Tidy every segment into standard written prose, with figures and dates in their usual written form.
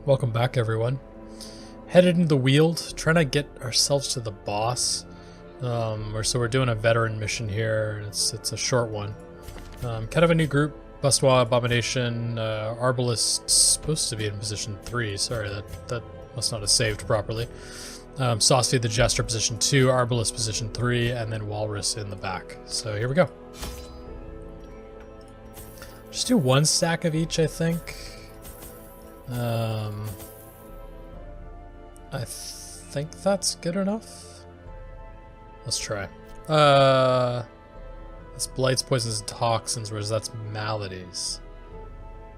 Welcome back, everyone. Headed into the Weald, trying to get ourselves to the boss. So we're doing a veteran mission here. It's a short one. Kind of a new group. Bustwa, Abomination, Arbalist supposed to be in position 3. Sorry, that must not have saved properly. Saucy the Jester position 2, Arbalist position 3, and then Walrus in the back. So here we go. Just do one stack of each, I think. I think that's good enough. Let's try. This blights, poisons, and toxins, whereas that's maladies.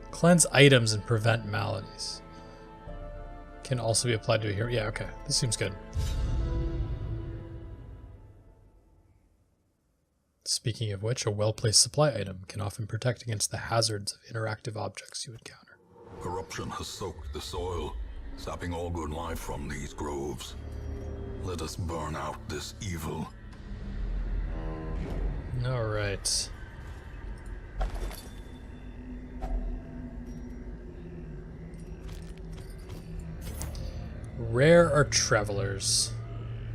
Cleanse items and prevent maladies. Can also be applied to a hero. Yeah, okay. This seems good. Speaking of which, a well-placed supply item can often protect against the hazards of interactive objects you encounter. Corruption has soaked the soil, sapping all good life from these groves. Let us burn out this evil. Alright. Rare are travelers.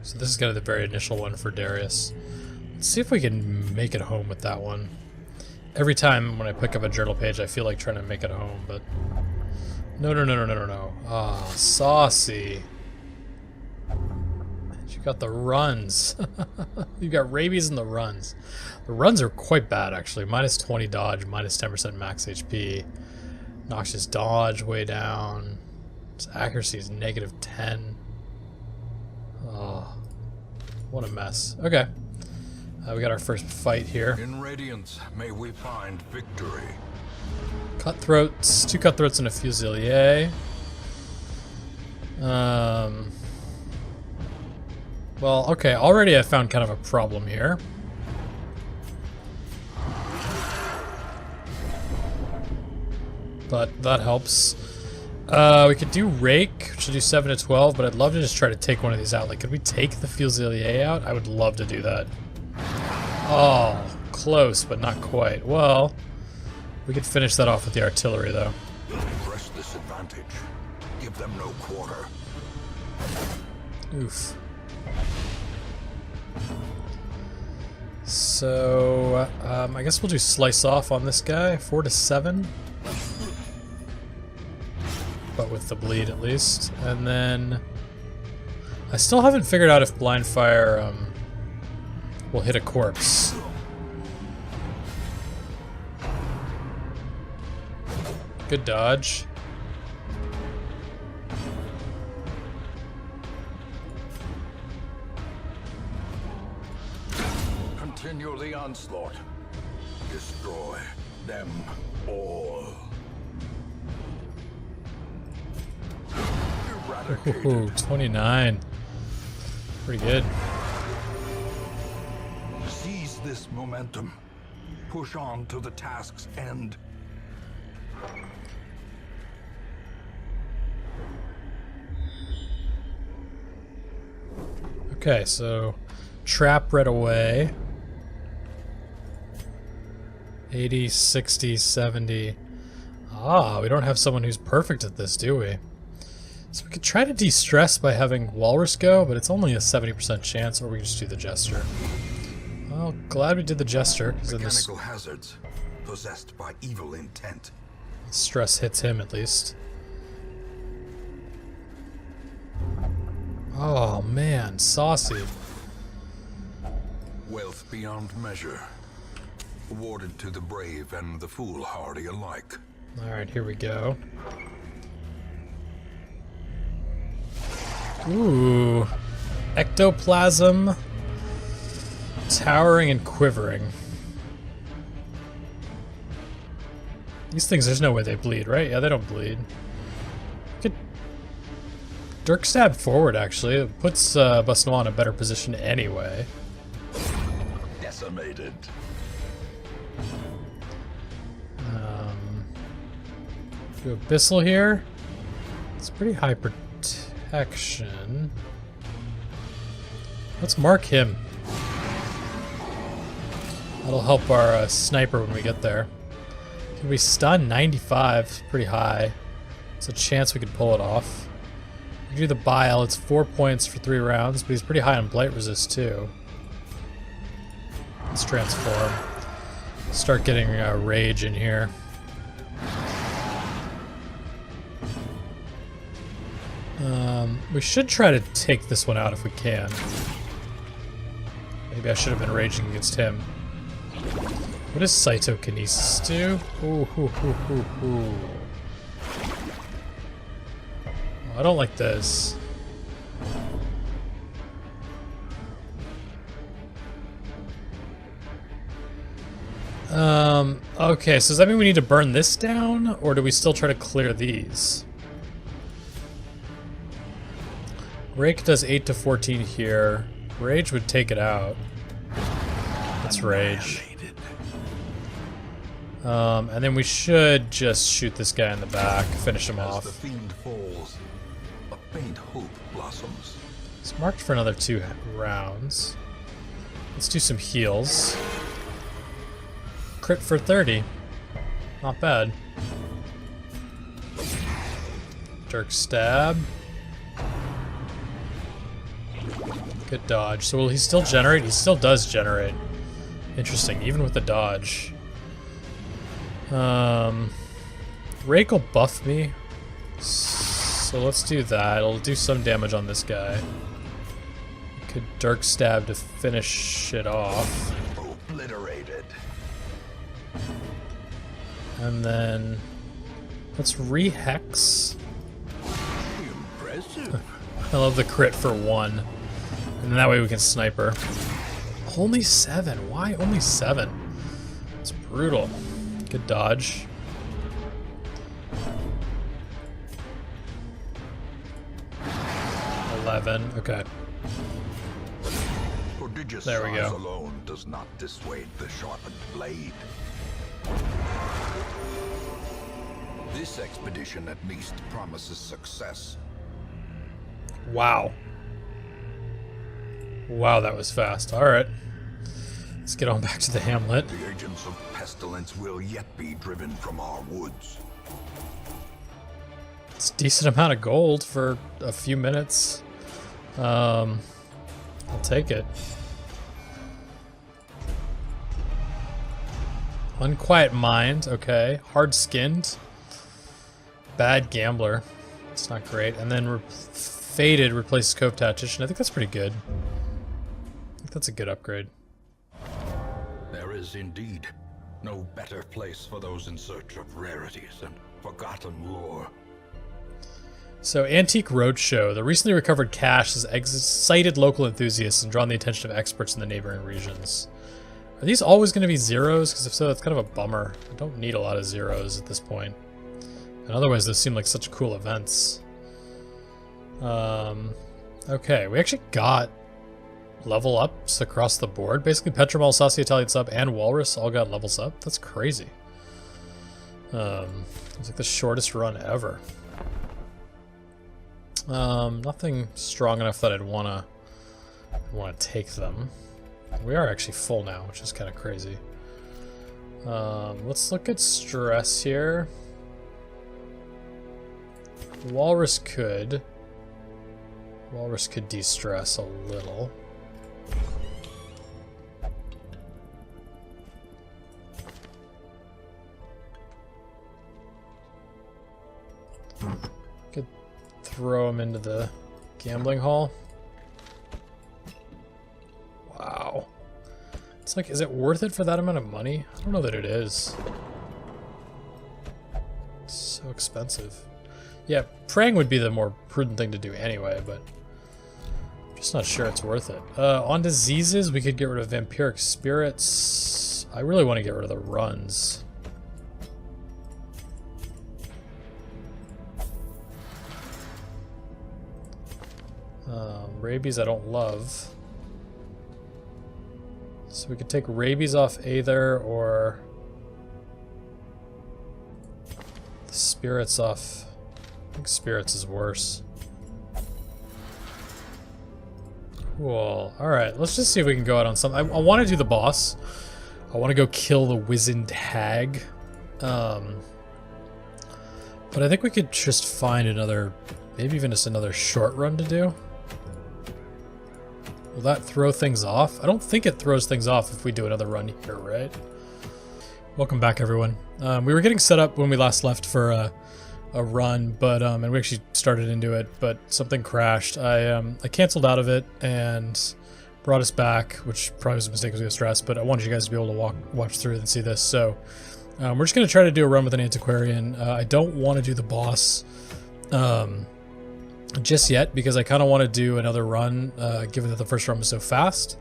So this is kind of the very initial one for Darius. Let's see if we can make it home with that one. Every time when I pick up a journal page, I feel like trying to make it home, but... No. Ah, saucy. You got the runs. You got rabies and the runs. The runs are quite bad, actually. Minus 20 dodge, minus 10% max HP. Noxious dodge way down. His accuracy is negative 10. Oh, what a mess. Okay. We got our first fight here. In Radiance, may we find victory. Cutthroats. 2 cutthroats and a fusilier. Well, okay, already I found kind of a problem here. But that helps. We could do Rake, which will do 7 to 12, but I'd love to just try to take one of these out. Like, could we take the Fusilier out? I would love to do that. Oh, close, but not quite. Well, we could finish that off with the artillery, though. Press this advantage. Give them no quarter. Oof. So, I guess we'll do Slice Off on this guy. 4 to 7. But with the bleed, at least. And then... I still haven't figured out if Blind Fire will hit a corpse. Good dodge. Continue the onslaught. Destroy them all. Ooh, 29. Pretty good. Seize this momentum. Push on to the task's end. Okay, so trap right away. 80, 60, 70. Ah, we don't have someone who's perfect at this, do we? So we could try to de-stress by having Walrus go, but it's only a 70% chance, or we can just do the Jester. Well, glad we did the Jester, because then this Mechanical hazards possessed by evil intent. stress hits him at least. Oh man, saucy. Wealth beyond measure. Awarded to the brave and the foolhardy alike. Alright, here we go. Ooh. Ectoplasm. Towering and quivering. These things, there's no way they bleed, right? Yeah, they don't bleed. Could Dirk stab forward, actually. It puts Busnois in a better position anyway. Decimated. Do Abyssal here. It's pretty high protection. Let's mark him. That'll help our sniper when we get there. Can we stun? 95. Pretty high. It's a chance we could pull it off. We can do the bile. It's 4 points for 3 rounds, but he's pretty high on blight resist too. Let's transform. Start getting rage in here. We should try to take this one out if we can. Maybe I should have been raging against him. What does cytokinesis do? Ooh, hoo, hoo, hoo, hoo. Oh, I don't like this. Okay, so does that mean we need to burn this down, or do we still try to clear these? Rake does 8 to 14 here. Rage would take it out. Let's rage. And then we should just shoot this guy in the back, finish him off. The fiend falls, a faint hope blossoms. It's marked for another 2 rounds. Let's do some heals. Crit for 30. Not bad. Dirk stab. Good dodge. So will he still generate? He still does generate. Interesting, even with the dodge. Rake will buff me. So let's do that. It'll do some damage on this guy. Could Dirk stab to finish it off. Obliterated. And then let's re-hex. Impressive. I love the crit for 1. And then that way we can sniper. Only 7. Why only 7? It's brutal. Good dodge. Okay. Prodigious There we size go. alone does not dissuade the sharpened blade. This expedition at least promises success. Wow. Wow, that was fast. Alright. Let's get on back to the hamlet. The agents of pestilence will yet be driven from our woods. It's a decent amount of gold for a few minutes. I'll take it. Unquiet mind, okay. Hard-skinned. Bad gambler. It's not great. And then faded replaces cove tactician. I think that's pretty good. I think that's a good upgrade. There is indeed no better place for those in search of rarities and forgotten lore. So, Antique Roadshow. The recently recovered cache has excited local enthusiasts and drawn the attention of experts in the neighboring regions. Are these always going to be zeros? Because if so, that's kind of a bummer. I don't need a lot of zeros at this point. And otherwise, those seem like such cool events. Okay, we actually got level ups across the board. Basically, Petramol, Saucy Italian Sub, and Walrus all got levels up. That's crazy. It's like the shortest run ever. Nothing strong enough that I'd wanna take them. We are actually full now, which is kind of crazy. Let's look at stress here. Walrus could de-stress a little. Could throw him into the gambling hall. Wow. It's like, is it worth it for that amount of money? I don't know that it is. It's so expensive. Yeah, praying would be the more prudent thing to do anyway, but I'm just not sure it's worth it. On diseases, we could get rid of vampiric spirits. I really want to get rid of the runs. Rabies I don't love. So we could take rabies off Aether, or the spirits off. I think spirits is worse. Cool. Alright, let's just see if we can go out on something. I want to do the boss. I want to go kill the Wizened Hag. But But I think we could just find another, maybe even just another short run to do. Will that throw things off? I don't think it throws things off if we do another run here, right? Welcome back, everyone. We were getting set up when we last left for a run, but and we actually started into it, but something crashed. I canceled out of it and brought us back, which probably was a mistake because we got stressed, but I wanted you guys to be able to watch through and see this. So we're just going to try to do a run with an antiquarian. I don't want to do the boss just yet because I kind of want to do another run, given that the first run was so fast.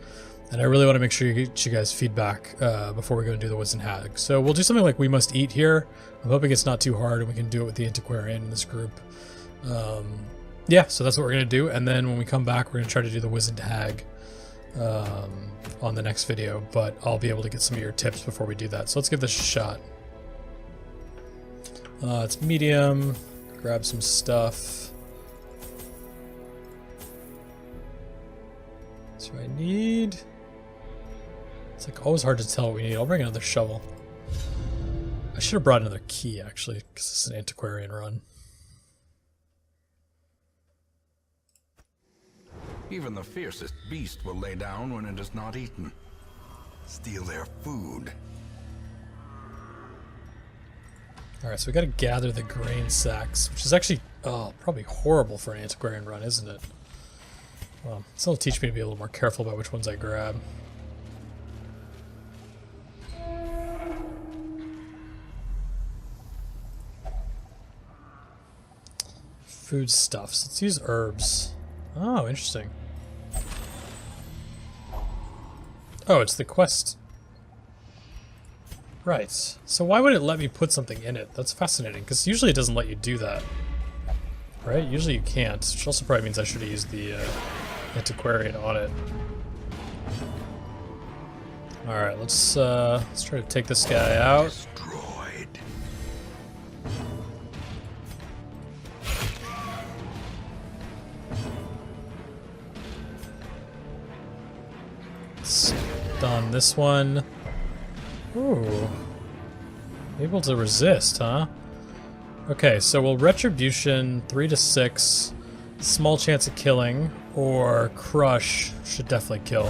And I really want to make sure you get you guys feedback before we go and do the Wizened Hag. So we'll do something like We Must Eat here. I'm hoping it's not too hard and we can do it with the antiquarian in this group. Yeah, so that's what we're going to do. And then when we come back, we're going to try to do the Wizened Hag on the next video. But I'll be able to get some of your tips before we do that. So let's give this a shot. It's medium. Grab some stuff. That's what I need. It's like always hard to tell what we need. I'll bring another shovel. I should have brought another key, actually, because it's an antiquarian run. Even the fiercest beast will lay down when it is not eaten. Steal their food. Alright, so we gotta gather the grain sacks, which is actually, probably horrible for an antiquarian run, isn't it? Well, this will teach me to be a little more careful about which ones I grab. Foodstuffs. Let's use herbs. Oh, interesting. Oh, it's the quest. Right. So why would it let me put something in it? That's fascinating, because usually it doesn't let you do that. Right? Usually you can't, which also probably means I should have used the antiquarian on it. Alright, let's try to take this guy out. Destroyed. Stun this one. Ooh. Able to resist, huh? Okay, so we'll Retribution 3 to 6, small chance of killing, or Crush should definitely kill.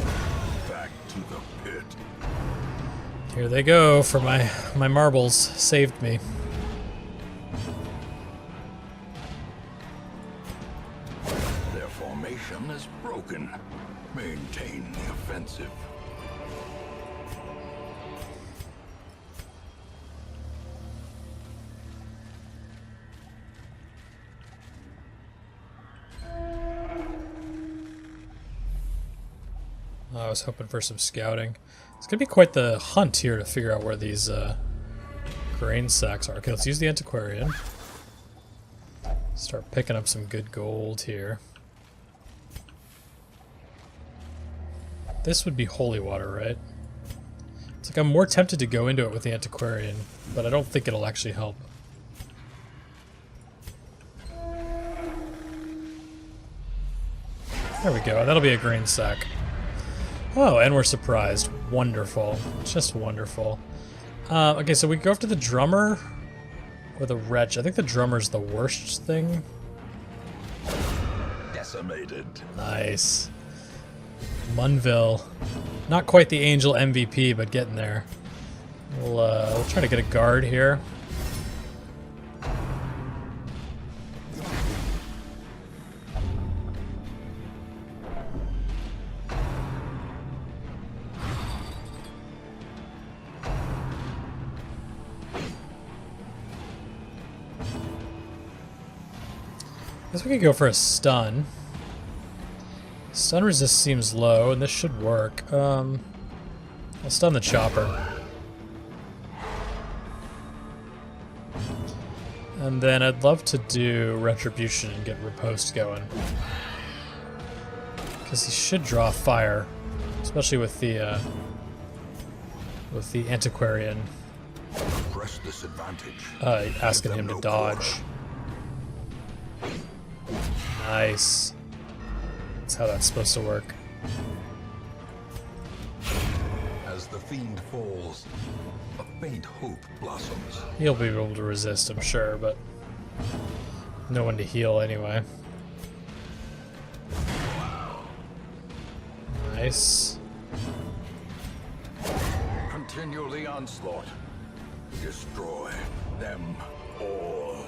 Back to the pit. Here they go for my marbles. Saved me. Their formation is broken. Maintain the offensive. I was hoping for some scouting. It's gonna be quite the hunt here to figure out where these grain sacks are. Okay, let's use the antiquarian. Start picking up some good gold here. This would be holy water, right? It's like I'm more tempted to go into it with the antiquarian, but I don't think it'll actually help. There we go. That'll be a grain sack. Oh, and we're surprised. Wonderful. Just wonderful. Okay, so we go after the drummer or the wretch. I think the drummer's the worst thing. Decimated. Nice. Munville. Not quite the Angel MVP, but getting there. We'll try to get a guard here. I guess we could go for a stun. Stun resist seems low, and this should work. I'll stun the chopper. And then I'd love to do Retribution and get Riposte going. Because he should draw fire, especially with the Antiquarian Press this advantage. asking him to dodge. Nice. That's how that's supposed to work. As the fiend falls, a faint hope blossoms. He'll be able to resist, I'm sure, but No one to heal anyway. Nice. Continue the onslaught. Destroy them all.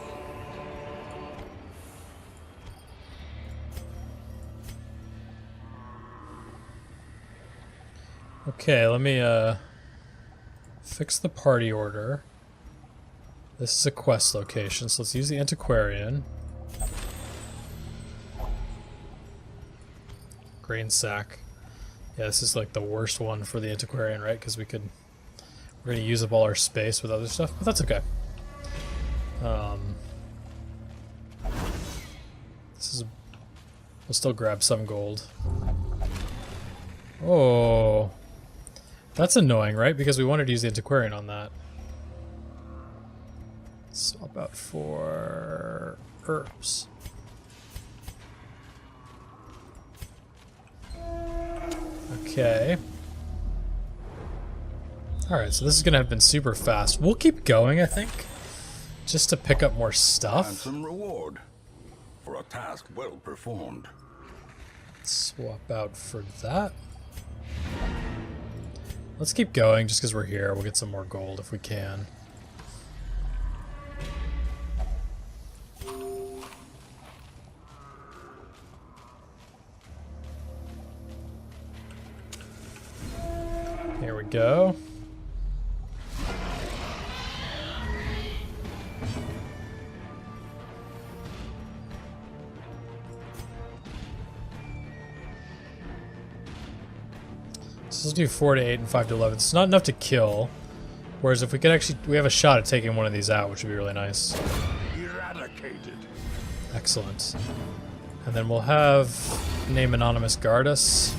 Okay, let me fix the party order. This is a quest location, so let's use the antiquarian. Grain sack. Yeah, this is like the worst one for the antiquarian, right? Because we're gonna use up all our space with other stuff, but that's okay. We'll still grab some gold. Oh, that's annoying, right? Because we wanted to use the antiquarian on that. Swap out for herbs. Okay. Alright, so this is gonna have been super fast. We'll keep going, I think, just to pick up more stuff. Handsome reward for a task well performed. Swap out for that. Let's keep going just because we're here. We'll get some more gold if we can. Here we go. So let's do 4 to 8 and 5 to 11. It's not enough to kill. Whereas if we could actually, we have a shot at taking one of these out, which would be really nice. Eradicated. Excellent. And then we'll have name anonymous guard us.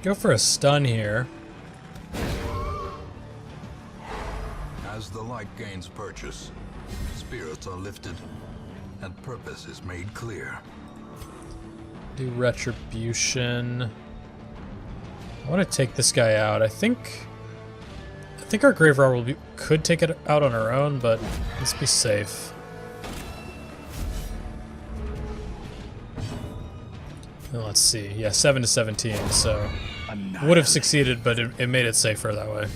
Go for a stun here. As the light gains purchase, spirits are lifted, and purpose is made clear. Do retribution. I want to take this guy out. I think our grave robber could take it out on her own, but let's be safe. And let's see. Yeah, 7 to 17. So would have succeeded, but it made it safer that way.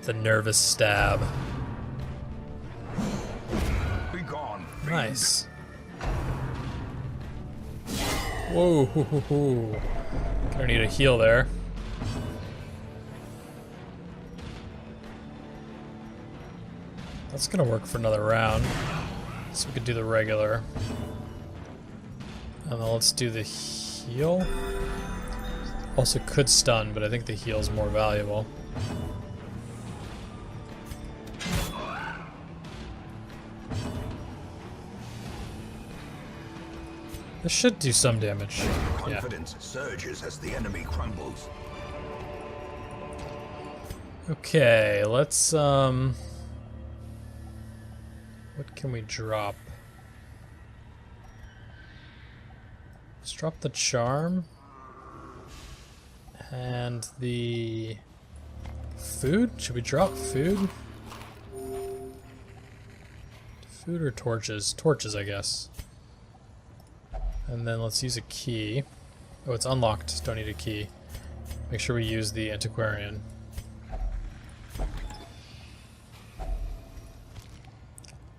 The nervous stab. Be gone. Nice. Whoa, hoo, hoo, hoo. Gonna need a heal there. That's gonna work for another round. So we could do the regular. And then let's do the heal. Also could stun, but I think the heal is more valuable. This should do some damage. Confidence surges as the enemy crumbles. Okay, let's what can we drop? Let's drop the charm and the food. Should we drop food? Food or torches? Torches, I guess. And then let's use a key. Oh, it's unlocked. Don't need a key. Make sure we use the antiquarian.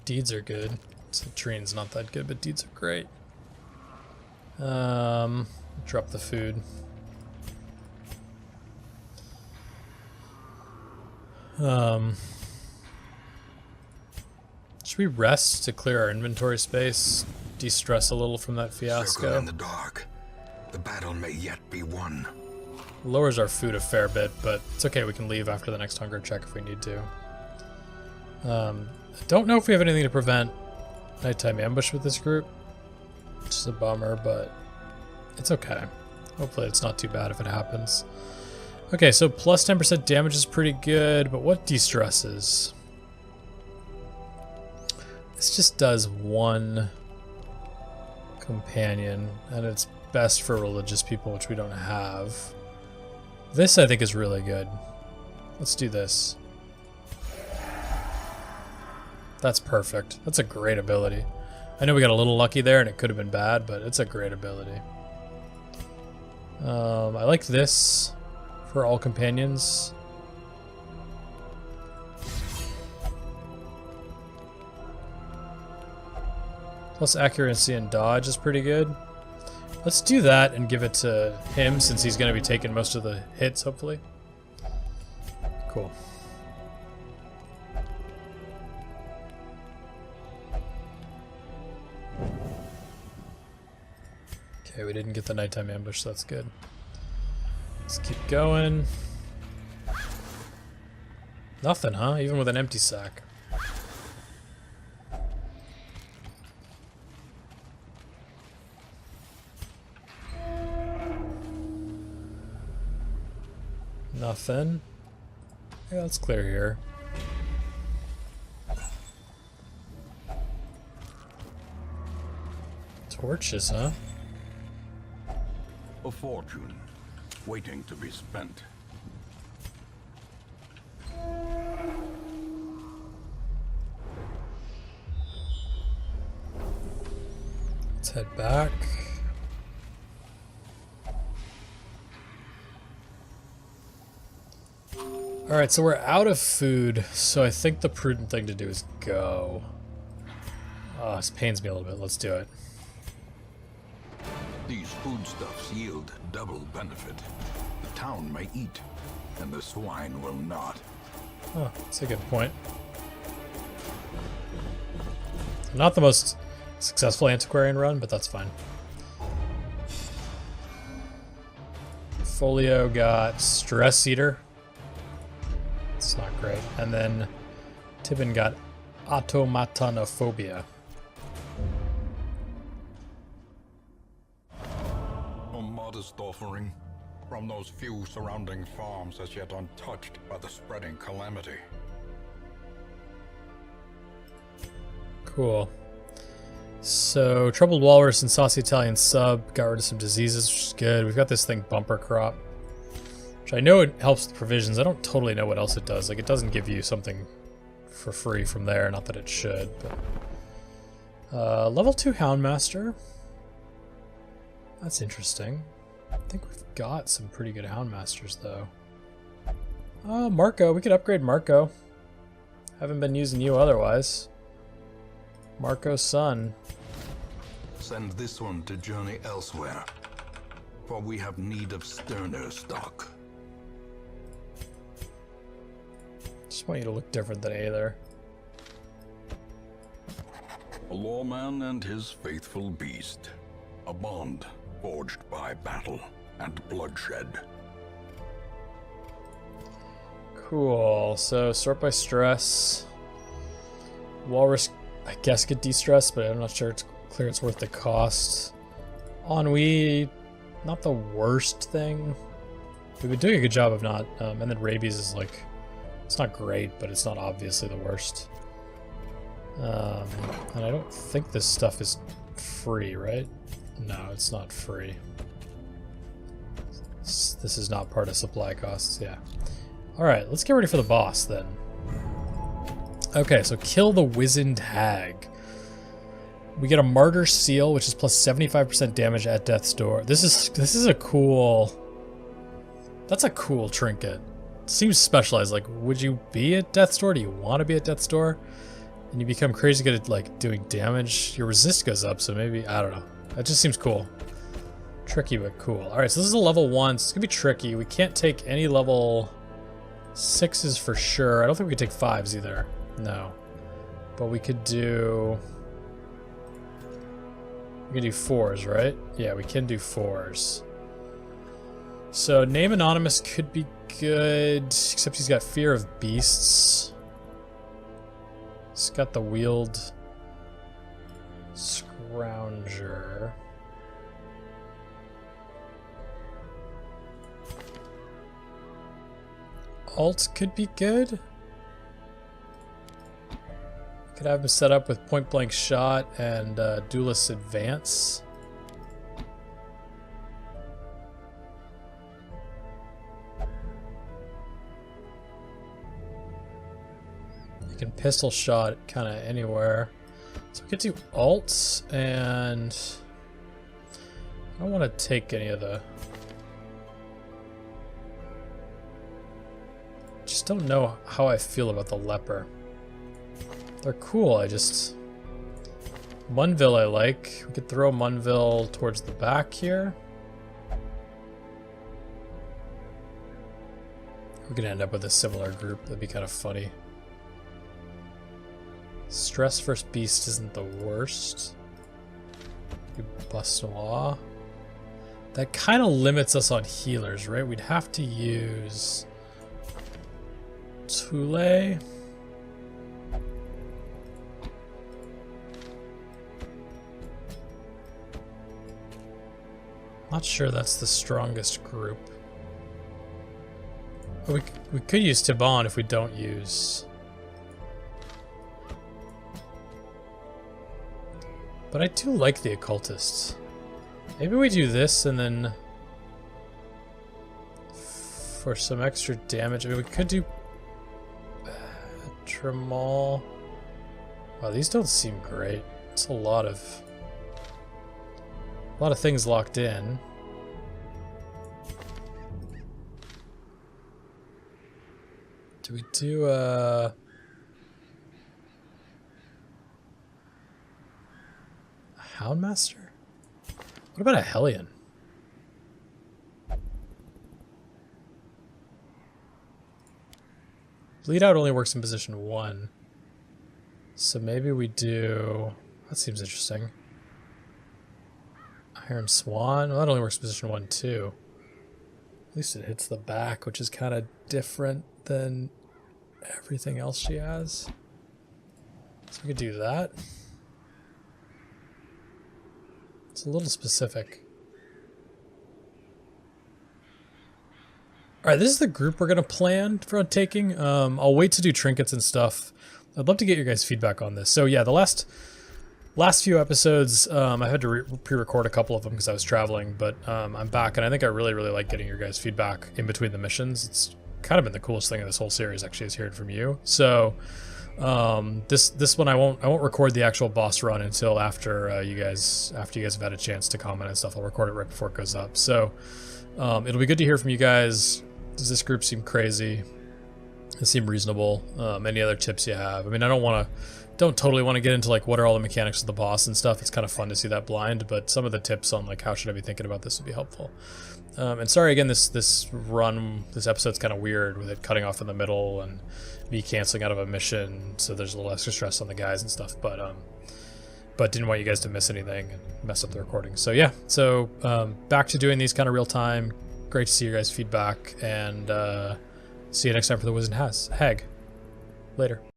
Deeds are good. Citrine's not that good, but deeds are great. Drop the food. Should we rest to clear our inventory space? De-stress a little from that fiasco. Circle in the dark. The battle may yet be won. Lowers our food a fair bit, but it's okay. We can leave after the next hunger check if we need to. I don't know if we have anything to prevent nighttime ambush with this group. Which is a bummer, but it's okay. Hopefully it's not too bad if it happens. Okay, so plus 10% damage is pretty good, but what de-stresses? This just does one companion, and it's best for religious people, which we don't have. This, I think, is really good. Let's do this. That's perfect. That's a great ability. I know we got a little lucky there, and it could have been bad, but it's a great ability. I like this for all companions. Plus accuracy and dodge is pretty good. Let's do that and give it to him since he's going to be taking most of the hits, hopefully. Cool. Okay, we didn't get the nighttime ambush, so that's good. Let's keep going. Nothing, huh? Even with an empty sack. Nothing. Yeah, let's clear here. Torches, huh? A fortune, waiting to be spent. Let's head back. Alright, so we're out of food, so I think the prudent thing to do is go. Oh, this pains me a little bit. Let's do it. These foodstuffs yield double benefit. The town may eat, and the swine will not. Oh, that's a good point. Not the most successful antiquarian run, but that's fine. Folio got Stress Eater. It's not great. And then Tibin got Automatonophobia. A modest offering from those few surrounding farms as yet untouched by the spreading calamity. Cool. So, Troubled Walrus and Saucy Italian Sub got rid of some diseases, which is good. We've got this thing, Bumper Crop, which I know it helps the provisions. I don't totally know what else it does. Like, it doesn't give you something for free from there. Not that it should, but... level 2 Houndmaster. That's interesting. I think we've got some pretty good Houndmasters, though. Marco. We could upgrade Marco. Haven't been using you otherwise. Marco's son. Send this one to journey elsewhere, for we have need of sterner stock. Just want you to look different than Aether. A lawman and his faithful beast. A bond forged by battle and bloodshed. Cool. So, sort by stress. Walrus, I guess, get de-stressed, but I'm not sure it's clear it's worth the cost. Ennui, not the worst thing. We've been doing a good job of not... and then rabies is like... It's not great, but it's not obviously the worst. And I don't think this stuff is free, right? No, it's not free. This is not part of supply costs, yeah. Alright, let's get ready for the boss then. Okay, so kill the Wizened Hag. We get a Martyr Seal, which is plus 75% damage at death's door. This is a cool... That's a cool trinket. Seems specialized. Like, would you be at death's door? Do you want to be at death's door? And you become crazy good at, like, doing damage. Your resist goes up, so maybe... I don't know. That just seems cool. Tricky, but cool. Alright, so this is a level 1. So it's going to be tricky. We can't take any level 6s for sure. I don't think we could take 5s either. No. But we could do... We can do 4s, right? Yeah, we can do 4s. So, Name Anonymous could be good, except he's got Fear of Beasts. He's got the Weald Scrounger. Alt could be good. Could have him set up with point blank shot and duelist advance. You can pistol shot kind of anywhere. So we could do alts, and I don't want to take any of the... Just don't know how I feel about the leper. They're cool, I just... Munville I like. We could throw Munville towards the back here. We're gonna end up with a similar group, that'd be kind of funny. Stress first beast isn't the worst. Do Bassois. That kind of limits us on healers, right? We'd have to use Tule. Not sure that's the strongest group. But we could use Tiban if we don't use... But I do like the occultists. Maybe we do this and then... For some extra damage, I mean, we could do... Tremal. Wow, these don't seem great. It's a lot of things locked in. Do we do a Houndmaster? What about a Hellion? Bleed out only works in position 1. So maybe we do... That seems interesting. Iron Swan? Well, that only works in position 1 too. At least it hits the back, which is kind of different than everything else she has. So we could do that. It's a little specific. Alright, this is the group we're going to plan for taking. I'll wait to do trinkets and stuff. I'd love to get your guys' feedback on this. So yeah, the last few episodes, I had to pre-record a couple of them because I was traveling, but I'm back, and I think I really like getting your guys' feedback in between the missions. It's kind of been the coolest thing in this whole series, actually, is hearing from you. So this one I won't record the actual boss run until after you guys have had a chance to comment and stuff. I'll record it right before it goes up. So it'll be good to hear from you guys. Does this group seem crazy? Does it seem reasonable? Any other tips you have? I mean, I don't totally want to get into like what are all the mechanics of the boss and stuff. It's kind of fun to see that blind, but some of the tips on like how should I be thinking about this would be helpful. And sorry again, this episode's kind of weird with it cutting off in the middle and me canceling out of a mission, so there's a little extra stress on the guys and stuff. But didn't want you guys to miss anything and mess up the recording. So yeah, back to doing these kind of real time. Great to see your guys' feedback, and see you next time for the Wizened Hag. Later.